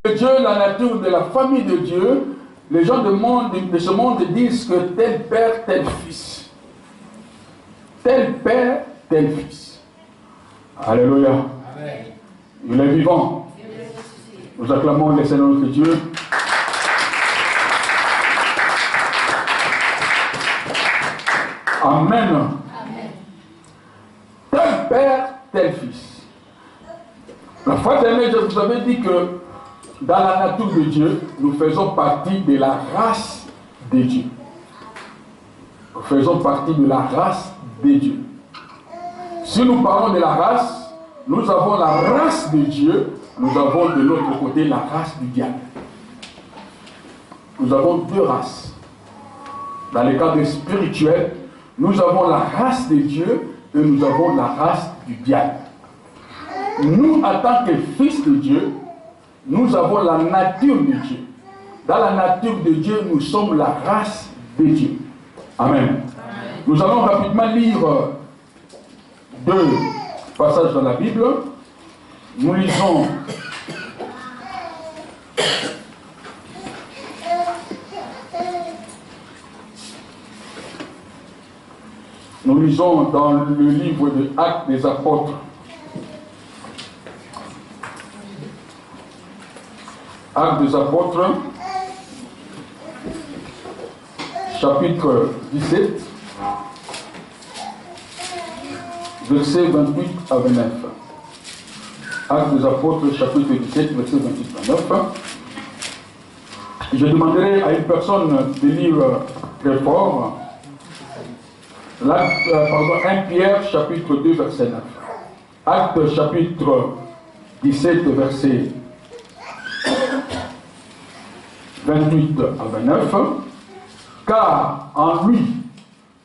de Dieu, la nature de la famille de Dieu, les gens de ce monde disent que tel père, tel fils. Tel père, tel fils. Alléluia. Amen. Il est vivant. Nous acclamons le Seigneur notre Dieu. Amen. Amen. Tel père, tel fils. La fois dernière, je vous avais dit que dans la nature de Dieu, nous faisons partie de la race de Dieu. Nous faisons partie de la race de Dieu. Si nous parlons de la race, nous avons la race de Dieu, nous avons de l'autre côté la race du diable. Nous avons deux races. Dans le cadre spirituel, nous avons la race de Dieu et nous avons la race du diable. Nous, en tant que fils de Dieu, nous avons la nature de Dieu. Dans la nature de Dieu, nous sommes la race de Dieu. Amen. Amen. Nous allons rapidement lire deux passages dans la Bible. Nous lisons dans le livre de Actes des Apôtres. Actes des Apôtres, chapitre 17, versets 28 à 29. Actes des Apôtres, chapitre 17, versets 28 à 29. Je demanderai à une personne de lire très fort. 1 Pierre, chapitre 2, verset 9. Actes, chapitre 17, verset 28 à 29. Car en lui,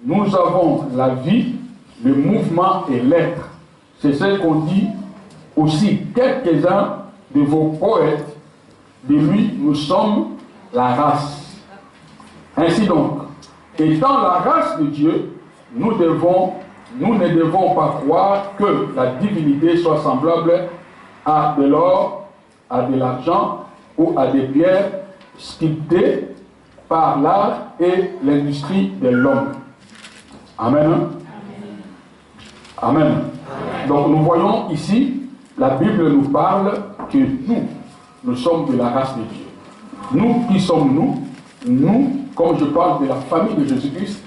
nous avons la vie, le mouvement et l'être. C'est ce qu'ont dit aussi quelques-uns de vos poètes. De lui, nous sommes la race. Ainsi donc, étant la race de Dieu, nous ne devons pas croire que la divinité soit semblable à de l'or, à de l'argent ou à des pierres sculptées par l'art et l'industrie de l'homme. Amen. Amen. Amen. Donc nous voyons ici, la Bible nous parle que nous sommes de la race de Dieu. Nous, qui sommes-nous? Nous, comme je parle de la famille de Jésus-Christ,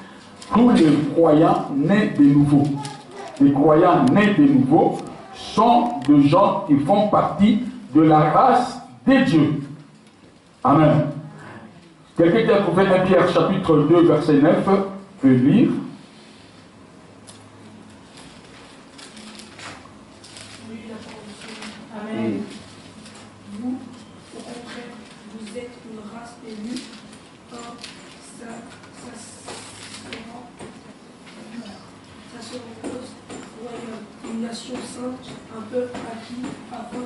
tous les croyants nés de nouveau. Les croyants nés de nouveau sont des gens qui font partie de la race de Dieu. Amen. Quelqu'un qui a trouvé 1 Pierre chapitre 2 verset 9 peut lire. Amen. Vous, au contraire, vous êtes une race élue, un sacerdoce royal, une nation sainte, un peuple acquis, afin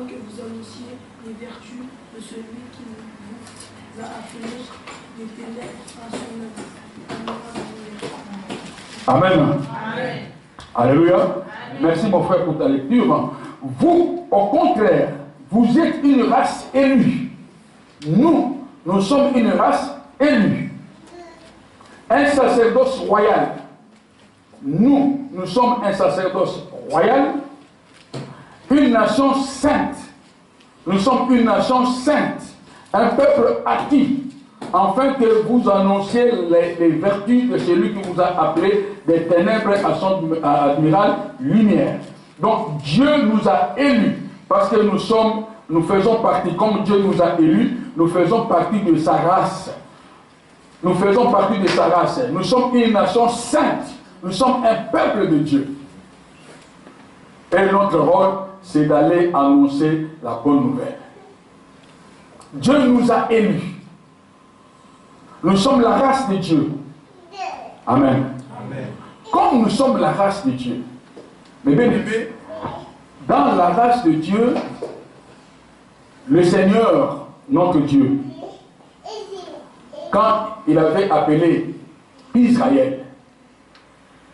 que vous annonciez les vertus de celui qui vous a appelé des ténèbres à son admirable. Amen. Amen. Alléluia. Amen. Merci mon frère pour ta lecture. Vous, au contraire, vous êtes une race élue. Nous sommes une race élue. Un sacerdoce royal. Nous sommes un sacerdoce royal. Une nation sainte. Nous sommes une nation sainte. Un peuple acquis. Afin que vous annonciez les vertus de celui qui vous a appelé des ténèbres à son admirable lumière. Donc Dieu nous a élus. Parce que nous faisons partie, comme Dieu nous a élus, nous faisons partie de sa race. Nous faisons partie de sa race. Nous sommes une nation sainte. Nous sommes un peuple de Dieu. Et notre rôle, c'est d'aller annoncer la bonne nouvelle. Dieu nous a élus. Nous sommes la race de Dieu. Amen. Amen. Comme nous sommes la race de Dieu, mais bien aimé, dans la race de Dieu, le Seigneur, notre Dieu, quand il avait appelé Israël,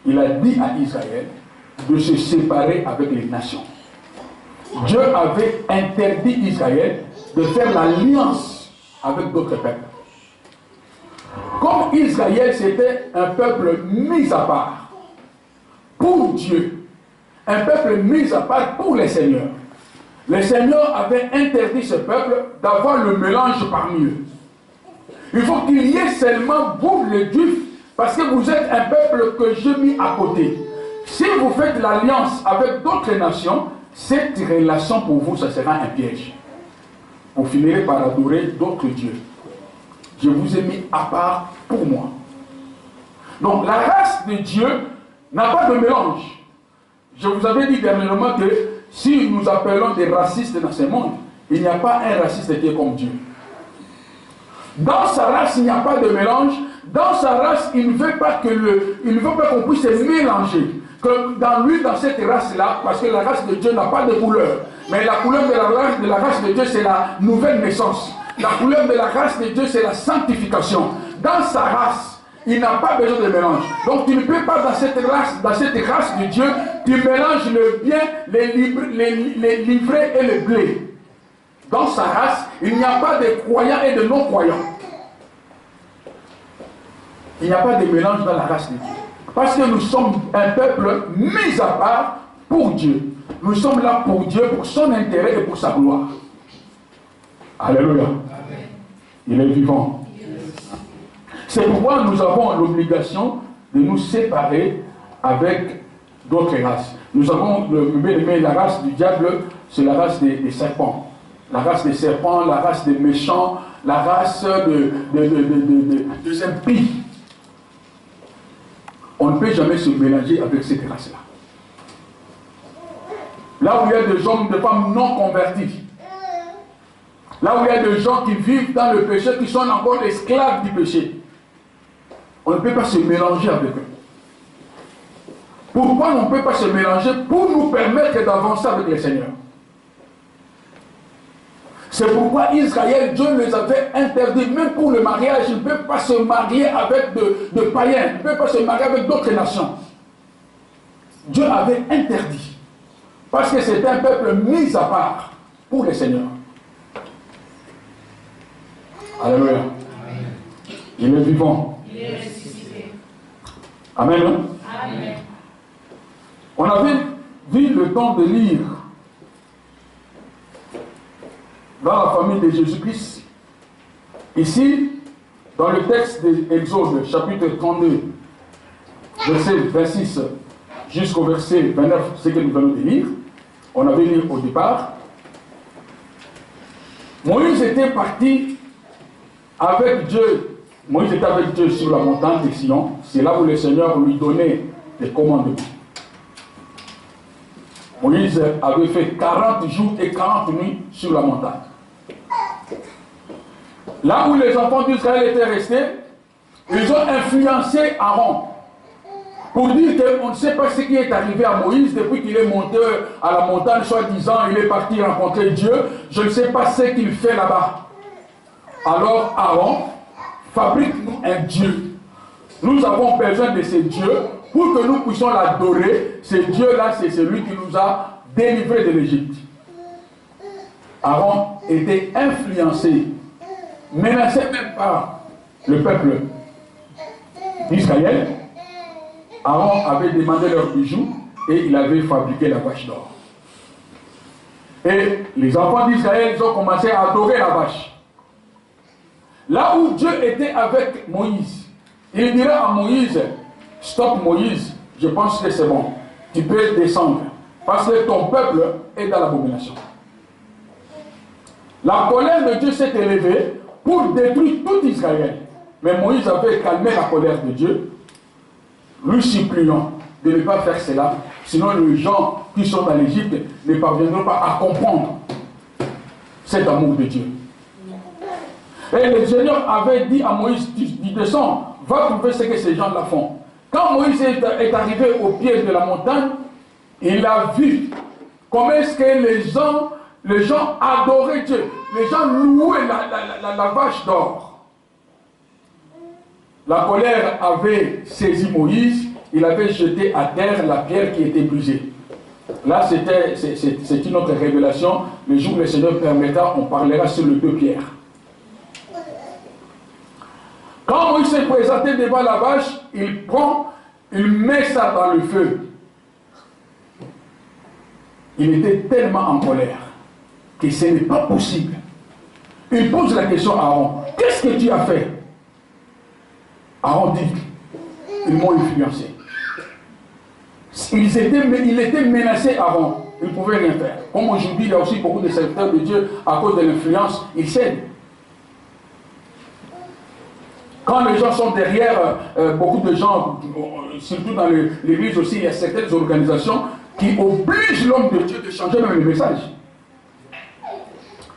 il a dit à Israël de se séparer avec les nations. Dieu avait interdit Israël de faire l'alliance avec d'autres peuples. Comme Israël, c'était un peuple mis à part pour Dieu, un peuple mis à part pour les seigneurs. Les seigneurs avaient interdit ce peuple d'avoir le mélange parmi eux. Il faut qu'il y ait seulement vous, les Juifs, parce que vous êtes un peuple que j'ai mis à côté. Si vous faites l'alliance avec d'autres nations, cette relation pour vous, ça sera un piège. Vous finirez par adorer d'autres dieux. Je vous ai mis à part pour moi. Donc la race de Dieu n'a pas de mélange. Je vous avais dit dernièrement que si nous appelons des racistes dans ce monde, il n'y a pas un raciste qui est comme Dieu. Dans sa race, il n'y a pas de mélange. Dans sa race, il ne veut pas qu'on puisse se mélanger. Que dans lui, dans cette race-là, parce que la race de Dieu n'a pas de couleur. Mais la couleur de la race de Dieu, c'est la nouvelle naissance. La couleur de la race de Dieu, c'est la sanctification. Dans sa race, il n'a pas besoin de mélange. Donc tu ne peux pas dans cette race de Dieu, tu mélanges le bien, les livrets et le blé. Dans sa race, il n'y a pas de croyants et de non-croyants. Il n'y a pas de mélange dans la race de Dieu. Parce que nous sommes un peuple mis à part pour Dieu. Nous sommes là pour Dieu, pour son intérêt et pour sa gloire. Alléluia. Amen. Il est vivant. C'est pourquoi nous avons l'obligation de nous séparer avec d'autres races. Nous avons la race du diable, c'est la race des serpents. La race des serpents, la race des méchants, la race des impies. On ne peut jamais se mélanger avec cette race-là. Là où il y a des hommes, des femmes non convertis, là où il y a des gens qui vivent dans le péché, qui sont encore esclaves du péché, on ne peut pas se mélanger avec eux. Pourquoi on ne peut pas se mélanger? Pour nous permettre d'avancer avec le Seigneur. C'est pourquoi Israël, Dieu les avait interdits, même pour le mariage, il ne peut pas se marier avec de païens, il ne peut pas se marier avec d'autres nations. Dieu avait interdit, parce que c'était un peuple mis à part pour le Seigneur. Alléluia. Amen. Il est vivant. Il est ressuscité. Amen. Amen. On avait vu le temps de lire dans la famille de Jésus-Christ. Ici, dans le texte d'Exode, chapitre 32, verset 26 jusqu'au verset 29, ce que nous venons de lire, on avait lu au départ. Moïse était parti avec Dieu. Moïse était avec Dieu sur la montagne de Sion. C'est là où le Seigneur lui donnait des commandements. Moïse avait fait 40 jours et 40 nuits sur la montagne. Là où les enfants d'Israël étaient restés, ils ont influencé Aaron pour dire qu'on ne sait pas ce qui est arrivé à Moïse depuis qu'il est monté à la montagne, soi-disant il est parti rencontrer Dieu. Je ne sais pas ce qu'il fait là-bas. Alors Aaron, fabrique-nous un Dieu. Nous avons besoin de ce Dieu pour que nous puissions l'adorer. Ce Dieu-là, c'est celui qui nous a délivrés de l'Égypte. Aaron était influencé, menacé même par le peuple d'Israël. Aaron avait demandé leurs bijoux et il avait fabriqué la vache d'or. Et les enfants d'Israël ont commencé à adorer la vache. Là où Dieu était avec Moïse, il dira à Moïse, stop Moïse, je pense que c'est bon, tu peux descendre, parce que ton peuple est dans l'abomination. La colère de Dieu s'est élevée pour détruire tout Israël. Mais Moïse avait calmé la colère de Dieu, lui suppliant de ne pas faire cela, sinon les gens qui sont dans l'Égypte ne parviendront pas à comprendre cet amour de Dieu. Et le Seigneur avait dit à Moïse, tu descends, va trouver ce que ces gens-là font. Quand Moïse est arrivé au pied de la montagne, il a vu comment est-ce que les gens adoraient Dieu. Les gens louaient la vache d'or. La colère avait saisi Moïse, il avait jeté à terre la pierre qui était brisée. Là, c'est une autre révélation. Le jour où le Seigneur permettra, on parlera sur le 2 Pierre. Quand Moïse s'est présenté devant la vache, il met ça dans le feu. Il était tellement en colère que ce n'est pas possible. Il pose la question à Aaron, qu'est-ce que tu as fait? Aaron dit, ils m'ont influencé. Il était menacé Aaron, il ne pouvait rien faire. Comme aujourd'hui, il y a aussi beaucoup de serviteurs de Dieu, à cause de l'influence, ils cèdent. Quand les gens sont derrière, beaucoup de gens, surtout dans l'église aussi, il y a certaines organisations qui obligent l'homme de Dieu de changer même le message.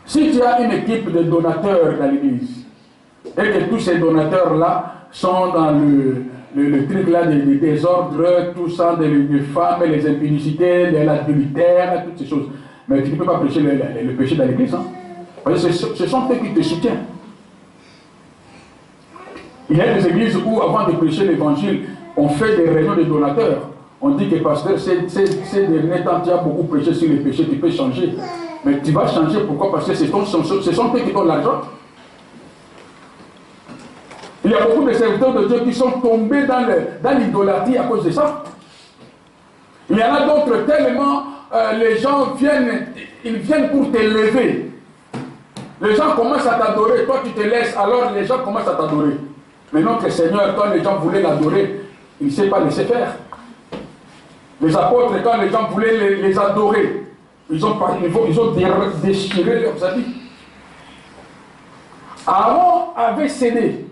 Si tu as une équipe de donateurs dans l'église, et que tous ces donateurs-là sont dans le truc là des désordres, tout ça, des femmes, les impudicités, de l'adultère, toutes ces choses, mais tu ne peux pas prêcher le péché dans l'église. Hein? Parce que ce sont eux qui te soutiennent. Il y a des églises où, avant de prêcher l'évangile, on fait des réunions de donateurs. On dit que pasteur, ces derniers temps, tu as beaucoup prêché sur les péchés, tu peux changer. Mais tu vas changer, pourquoi? Parce que ce sont eux qui donnent l'argent. Il y a beaucoup de serviteurs de Dieu qui sont tombés dans l'idolâtrie à cause de ça. Il y en a d'autres tellement, les gens viennent pour t'élever. Les gens commencent à t'adorer, toi tu te laisses, alors les gens commencent à t'adorer. Mais notre Seigneur, quand les gens voulaient l'adorer, il ne s'est pas laissé faire. Les apôtres, quand les gens voulaient les adorer, ils ont déchiré leurs habits. Aaron avait cédé.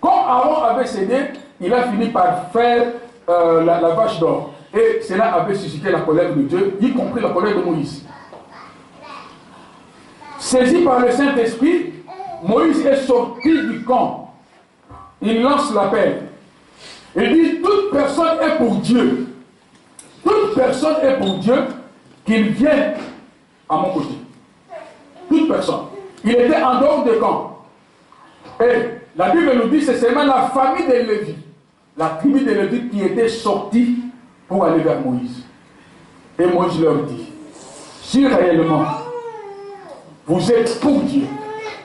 Comme Aaron avait cédé, il a fini par faire la vache d'or. Et cela avait suscité la colère de Dieu, y compris la colère de Moïse. Saisi par le Saint-Esprit, Moïse est sorti du camp. Il lance l'appel. Il dit, toute personne est pour Dieu. Toute personne est pour Dieu, qu'il vienne à mon côté. Toute personne. Il était en dehors du camp. Et la Bible nous dit, c'est seulement la famille de Lévi, la tribu de Lévi qui était sortie pour aller vers Moïse. Et Moïse leur dit, si réellement vous êtes pour Dieu,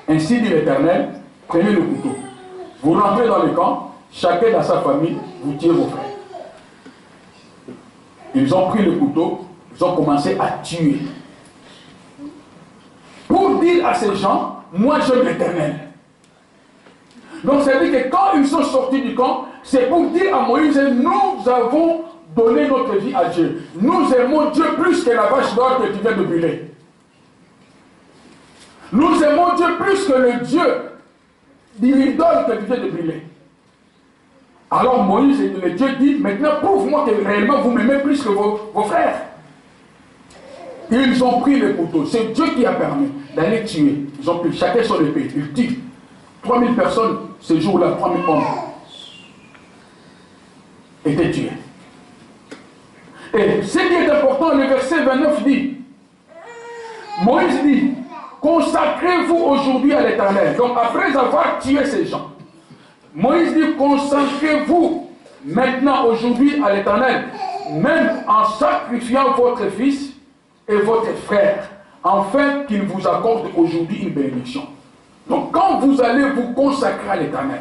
ainsi dit l'Éternel, prenez le couteau. Vous rentrez dans le camp, chacun dans sa famille, vous tuez vos frères. Ils ont pris le couteau, ils ont commencé à tuer. Pour dire à ces gens, moi j'aime l'Éternel. Donc ça veut dire que quand ils sont sortis du camp, c'est pour dire à Moïse, nous avons donné notre vie à Dieu. Nous aimons Dieu plus que la vache d'or que tu viens de brûler. Nous aimons Dieu plus que le Dieu d'idole que tu viens de brûler. Alors Moïse, le Dieu dit, maintenant prouve-moi que réellement vous m'aimez plus que vos frères. Ils ont pris le couteau. C'est Dieu qui a permis d'aller tuer. Ils ont pris chacun son épée. Ils tuent. 3000 personnes, ce jour-là, 3000 hommes étaient tués. Et ce qui est important, le verset 29 dit, Moïse dit, consacrez-vous aujourd'hui à l'Éternel. Donc après avoir tué ces gens, Moïse dit, consacrez-vous maintenant aujourd'hui à l'Éternel, même en sacrifiant votre fils et votre frère, afin qu'il vous accorde aujourd'hui une bénédiction. Donc quand vous allez vous consacrer à l'Éternel,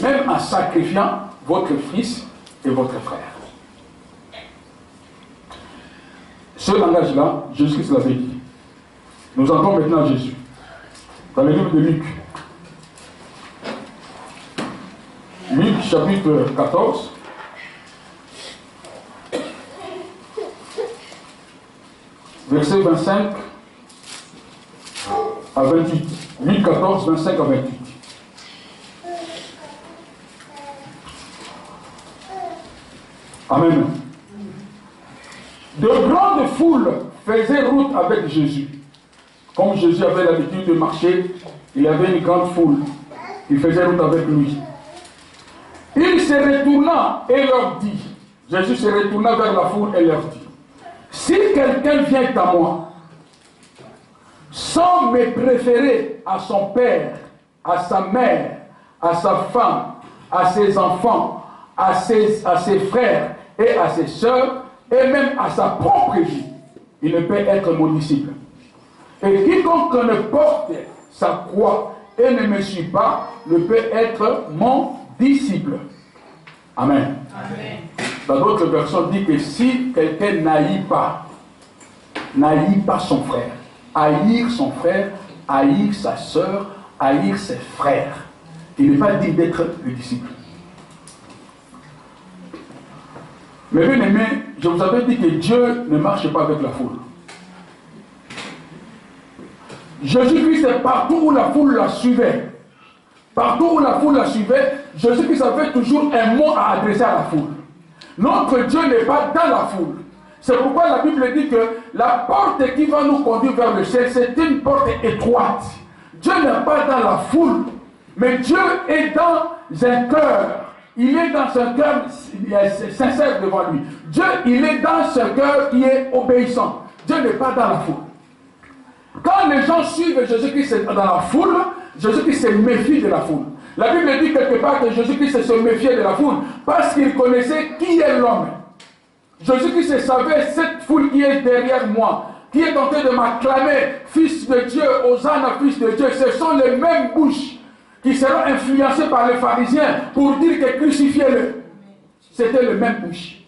même en sacrifiant votre fils et votre frère. Ce langage-là, Jésus-Christ l'avait dit. Nous entrons maintenant Jésus. Dans le livre de Luc. Luc chapitre 14. Verset 25 à 28. Luc 14, 25 à 28. Amen. De grandes foules faisaient route avec Jésus. Comme Jésus avait l'habitude de marcher, il y avait une grande foule qui faisait route avec lui. Il se retourna et leur dit, Jésus se retourna vers la foule et leur dit, si quelqu'un vient à moi, sans me préférer à son père, à sa mère, à sa femme, à ses enfants, à ses frères et à ses sœurs, et même à sa propre vie, il ne peut être mon disciple. Et quiconque ne porte sa croix et ne me suit pas, ne peut être mon disciple. Amen. Amen. Dans d'autres versions, dit que si quelqu'un n'haït pas son frère, haïr son frère, haïr sa soeur, haïr ses frères, il n'est pas dit d'être le disciple. Mais bien aimé, je vous avais dit que Dieu ne marche pas avec la foule. Jésus-Christ est partout où la foule la suivait. Partout où la foule la suivait, Jésus-Christ avait toujours un mot à adresser à la foule. Notre Dieu n'est pas dans la foule. C'est pourquoi la Bible dit que la porte qui va nous conduire vers le ciel, c'est une porte étroite. Dieu n'est pas dans la foule, mais Dieu est dans un cœur. Il est dans un cœur sincère devant lui. Dieu, il est dans ce cœur qui est obéissant. Dieu n'est pas dans la foule. Quand les gens suivent Jésus-Christ dans la foule, Jésus-Christ se méfie de la foule. La Bible dit quelque part que Jésus-Christ se méfiait de la foule parce qu'il connaissait qui est l'homme. Jésus-Christ savait cette foule qui est derrière moi, qui est en train de m'acclamer, fils de Dieu, Hosanna, fils de Dieu. Ce sont les mêmes bouches qui seront influencées par les pharisiens pour dire que crucifiez-le. C'était le même bouche.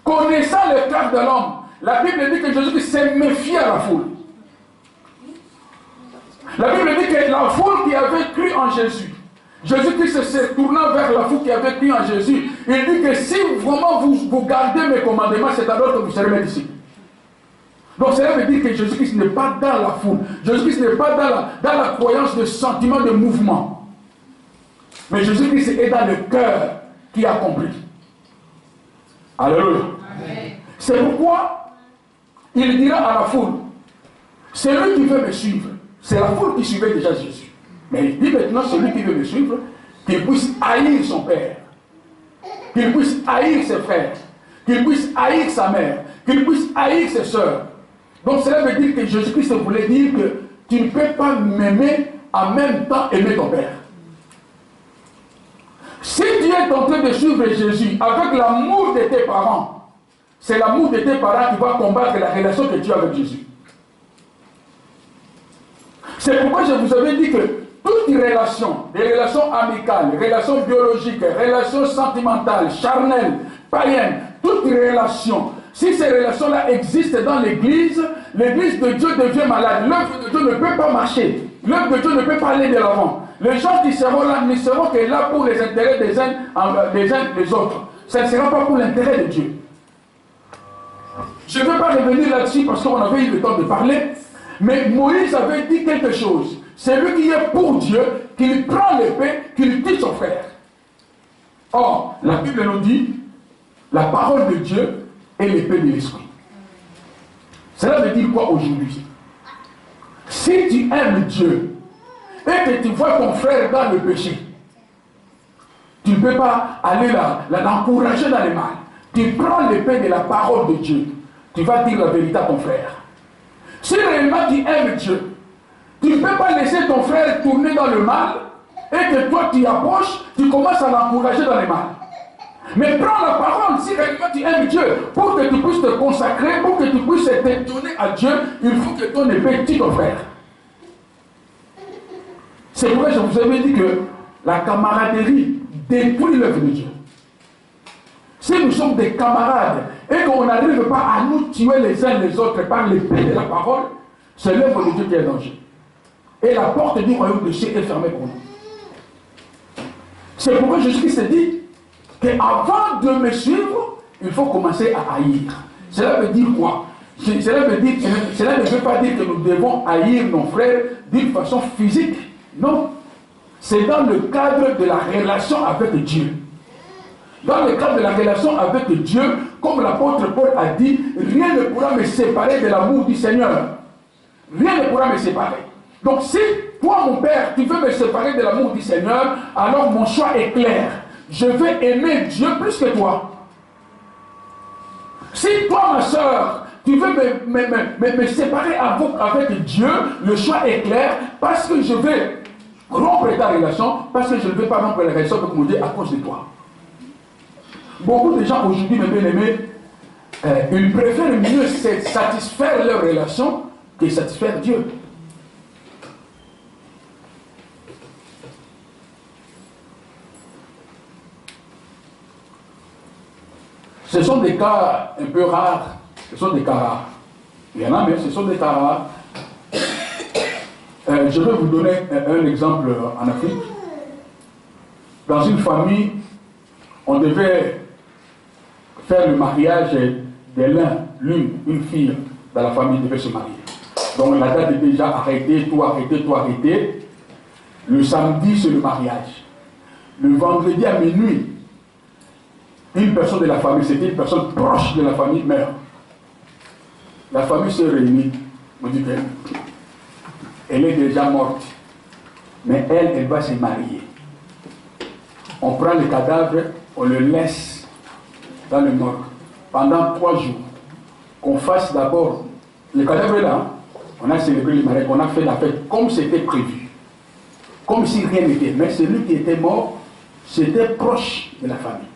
Connaissant le cœur de l'homme, la Bible dit que Jésus-Christ s'est méfié à la foule. La Bible dit que la foule qui avait cru en Jésus, Jésus-Christ se tournant vers la foule qui avait cru en Jésus, il dit que si vraiment vous gardez mes commandements, c'est alors que vous serez mes disciples. Donc cela veut dire que Jésus-Christ n'est pas dans la foule. Jésus-Christ n'est pas dans la croyance de sentiment de mouvement. Mais Jésus-Christ est dans le cœur qui accomplit. Alléluia. C'est pourquoi il dira à la foule, celui qui veut me suivre, c'est la foule qui suivait déjà Jésus. Mais il dit maintenant, celui qui veut me suivre, qu'il puisse haïr son père, qu'il puisse haïr ses frères, qu'il puisse haïr sa mère, qu'il puisse haïr ses soeurs. Donc cela veut dire que Jésus-Christ voulait dire que tu ne peux pas m'aimer en même temps aimer ton père. Si tu es en train de suivre Jésus avec l'amour de tes parents, c'est l'amour de tes parents qui va combattre la relation que tu as avec Jésus. C'est pourquoi je vous avais dit que toutes les relations, des relations amicales, relations biologiques, relations sentimentales, charnelles, païennes, toutes les relations, si ces relations-là existent dans l'Église, l'Église de Dieu devient malade. L'œuvre de Dieu ne peut pas marcher. L'œuvre de Dieu ne peut pas aller de l'avant. Les gens qui seront là ne seront que là pour les intérêts des uns des autres. Ça ne sera pas pour l'intérêt de Dieu. Je ne vais pas revenir là-dessus parce qu'on avait eu le temps de parler. Mais Moïse avait dit quelque chose. C'est lui qui est pour Dieu, qu'il prend l'épée, qu'il tue son frère. Or, la Bible nous dit, la parole de Dieu est l'épée de l'esprit. Cela veut dire quoi aujourd'hui? Si tu aimes Dieu et que tu vois ton frère dans le péché, tu ne peux pas aller l'encourager dans le mal. Tu prends l'épée de la parole de Dieu. Tu vas dire la vérité à ton frère. Si réellement tu aimes Dieu, tu ne peux pas laisser ton frère tourner dans le mal et que toi tu approches, tu commences à l'encourager dans le mal. Mais prends la parole, si réellement tu aimes Dieu, pour que tu puisses te consacrer, pour que tu puisses te donner à Dieu, il faut que ton épée tue ton frère. C'est pourquoi je vous avais dit que la camaraderie détruit l'œuvre de Dieu. Si nous sommes des camarades et qu'on n'arrive pas à nous tuer les uns les autres par l'épée de la parole, c'est l'œuvre de Dieu qui est en danger. Et la porte du royaume de Dieu est fermée pour nous. C'est pourquoi Jésus-Christ dit qu'avant de me suivre, il faut commencer à haïr. Cela veut dire quoi? Cela ne veut pas dire que nous devons haïr nos frères d'une façon physique. Non. C'est dans le cadre de la relation avec Dieu. Dans le cadre de la relation avec Dieu, comme l'apôtre Paul a dit, rien ne pourra me séparer de l'amour du Seigneur. Rien ne pourra me séparer. Donc si toi, mon père, tu veux me séparer de l'amour du Seigneur, alors mon choix est clair. Je vais aimer Dieu plus que toi. Si toi, ma soeur, tu veux me séparer avec Dieu, le choix est clair, parce que je vais rompre ta relation, parce que je ne vais pas rompre la relation avec mon Dieu à cause de toi. Beaucoup de gens aujourd'hui, mes bien-aimés, ils préfèrent mieux satisfaire leur relation que satisfaire Dieu. Ce sont des cas un peu rares. Ce sont des cas rares. Il y en a, mais ce sont des cas rares. Je vais vous donner un exemple en Afrique. Dans une famille, on devait faire le mariage de l'une, une fille dans la famille devait se marier. Donc la date est déjà arrêtée, tout arrêté, tout arrêté. Le samedi, c'est le mariage. Le vendredi à minuit, une personne de la famille, c'était une personne proche de la famille, meurt. La famille se réunit. On dit qu'elle est déjà morte. Mais elle va se marier. On prend le cadavre, on le laisse dans le morgue pendant 3 jours. Qu'on fasse d'abord, le cadavre est là, on a célébré le mariage, on a fait la fête comme c'était prévu. Comme si rien n'était. Mais celui qui était mort, c'était proche de la famille.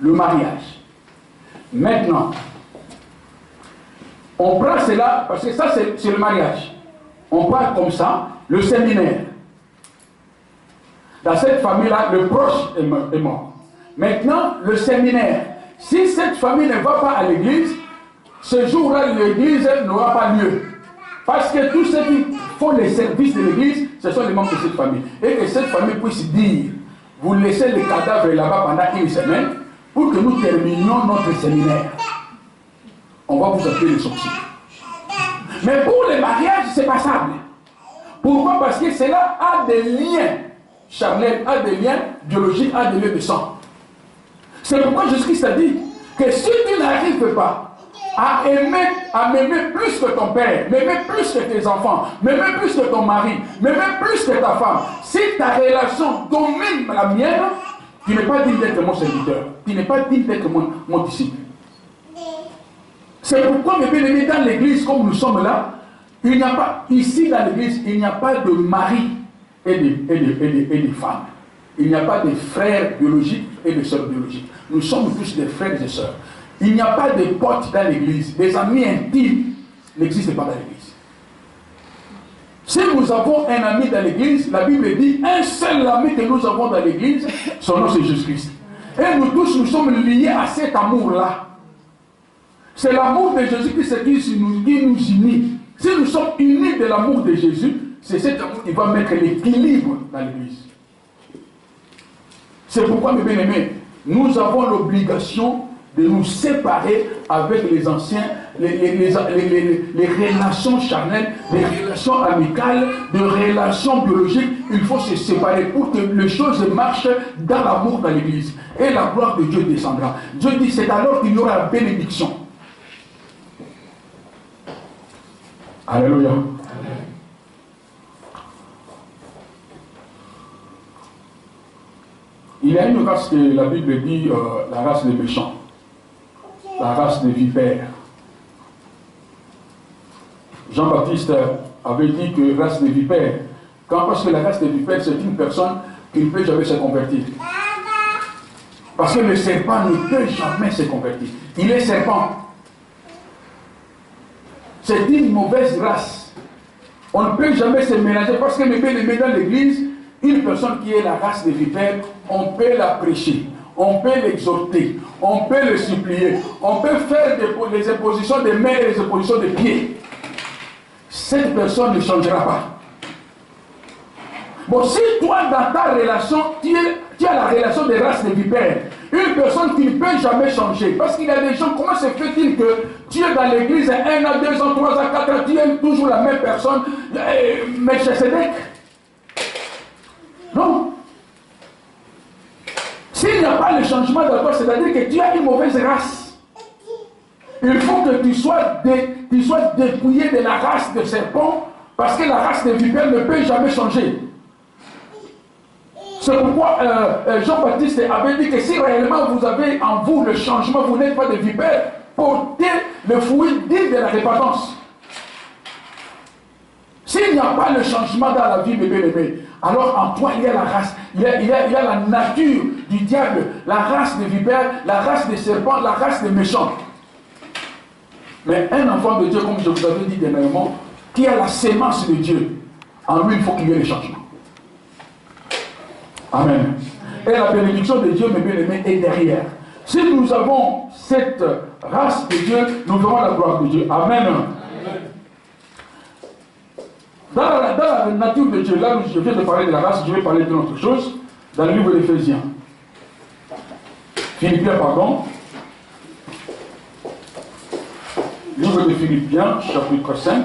Le mariage. Maintenant, on prend cela, parce que ça c'est le mariage. On parle comme ça, le séminaire. Dans cette famille-là, le proche est mort. Maintenant, le séminaire. Si cette famille ne va pas à l'église, ce jour-là, l'église n'aura pas lieu. Parce que tous ceux qui font les services de l'église, ce sont les membres de cette famille. Et que cette famille puisse dire, vous laissez les cadavres là-bas pendant une semaine, pour que nous terminions notre séminaire. On va vous appeler les sorciers. Mais pour les mariages, c'est passable. Pourquoi? Parce que cela a des liens charnels, a des liens biologiques, a des liens de sang. C'est pourquoi Jésus-Christ a dit que si tu n'arrives pas à m'aimer plus que ton père, m'aimer plus que tes enfants, m'aimer plus que ton mari, m'aimer plus que ta femme, si ta relation domine la mienne, tu n'es pas digne d'être mon serviteur, tu n'es pas digne d'être mon disciple. C'est pourquoi, mes bien-aimés, dans l'église, comme nous sommes là, il n'y a pas, ici dans l'église, il n'y a pas de mari et de femmes. Il n'y a pas de frères biologiques et de sœurs biologiques. Nous sommes tous des frères et sœurs. Il n'y a pas de potes dans l'église. Des amis intimes n'existent pas dans l'église. Si nous avons un ami dans l'église, la Bible dit, un seul ami que nous avons dans l'église, son nom c'est Jésus-Christ. Et nous tous, nous sommes liés à cet amour-là. C'est l'amour de Jésus-Christ qui nous unit. Si nous sommes unis de l'amour de Jésus, c'est cet amour qui va mettre l'équilibre dans l'église. C'est pourquoi, mes bien-aimés, nous avons l'obligation de nous séparer avec les anciens, les relations charnelles, les relations amicales, les relations biologiques. Il faut se séparer pour que les choses marchent dans l'amour dans l'église. Et la gloire de Dieu descendra. Dieu dit, c'est alors qu'il y aura la bénédiction. Alléluia. Amen. Il y a une race que la Bible dit, la race des méchants, la race des vipères. Jean-Baptiste avait dit que race des vipères, parce que la race des vipères, c'est une personne qui ne peut jamais se convertir. Parce que le serpent ne peut jamais se convertir. Il est serpent. C'est une mauvaise race. On ne peut jamais se mélanger parce que mes bien-aimés dans l'église, une personne qui est la race des vipères, on peut la prêcher, on peut l'exhorter, on peut le supplier, on peut faire les impositions des mains et les impositions des pieds. Cette personne ne changera pas. Bon, si toi, dans ta relation, tu as la relation des races des vipères, une personne qui ne peut jamais changer, parce qu'il y a des gens, comment se fait-il que tu es dans l'église 1 an, 2 ans, 3 ans, 4 ans, tu es toujours la même personne, Melchisedec? Non. S'il n'y a pas le changement de toi, c'est-à-dire que tu as une mauvaise race. Il faut que tu sois dépouillé de la race de serpent, parce que la race des vipères ne peut jamais changer. C'est pourquoi Jean-Baptiste avait dit que si réellement vous avez en vous le changement, vous n'êtes pas des vipères, portez le fruit digne de la repentance. S'il n'y a pas le changement dans la vie, mes bien-aimés, alors en toi il y a la race, il y a la nature du diable, la race des vipères, la race des serpents, la race des méchants. Mais un enfant de Dieu, comme je vous avais dit dernièrement, qui a la sémence de Dieu, en lui, il faut qu'il y ait le changement. Amen. Et la bénédiction de Dieu, mes bien-aimés, est derrière. Si nous avons cette race de Dieu, nous verrons la gloire de Dieu. Amen. Dans la nature de Dieu, là où je viens de parler de la race, je vais parler d'une autre chose. Dans le livre d'Éphésiens. Philippiens, pardon. Livre de Philippiens, chapitre 5.